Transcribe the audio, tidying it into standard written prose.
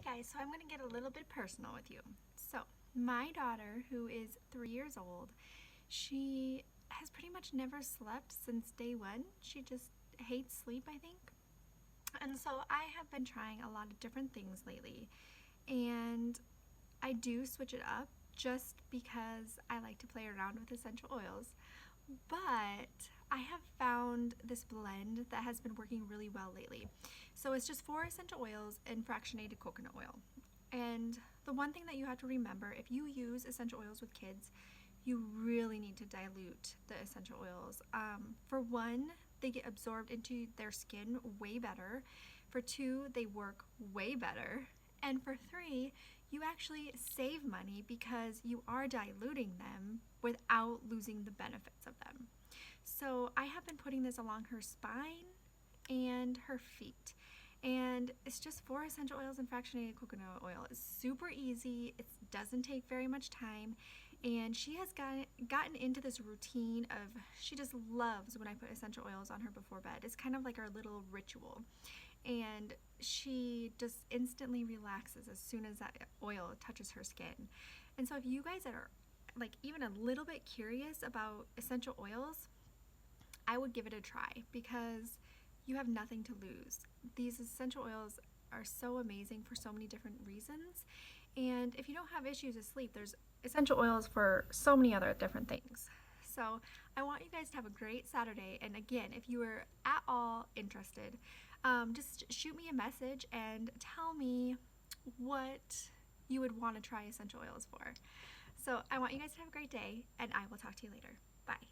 guys, so I'm going to get a little bit personal with you. So, my daughter, who is 3 years old, she has pretty much never slept since day one. She just hates sleep, I think. And so, I have been trying a lot of different things lately. And I do switch it up just because I like to play around with essential oils. But I have found this blend that has been working really well lately. So it's just 4 essential oils and fractionated coconut oil. And the one thing that you have to remember, if you use essential oils with kids, you really need to dilute the essential oils. For one, they get absorbed into their skin way better. For two, they work way better. And for three, you actually save money because you are diluting them without losing the benefits of them. So I have been putting this along her spine and her feet. And it's just 4 essential oils and fractionated coconut oil. It's super easy. It doesn't take very much time. And she has gotten into this routine of she just loves when I put essential oils on her before bed. It's kind of like our little ritual. And she just instantly relaxes as soon as that oil touches her skin. And so if you guys are like even a little bit curious about essential oils, I would give it a try because you have nothing to lose. These essential oils are so amazing for so many different reasons. And if you don't have issues with sleep, there's essential oils for so many other different things. So I want you guys to have a great Saturday. And again, if you are at all interested, just shoot me a message and tell me what you would want to try essential oils for. So I want you guys to have a great day, and I will talk to you later. Bye.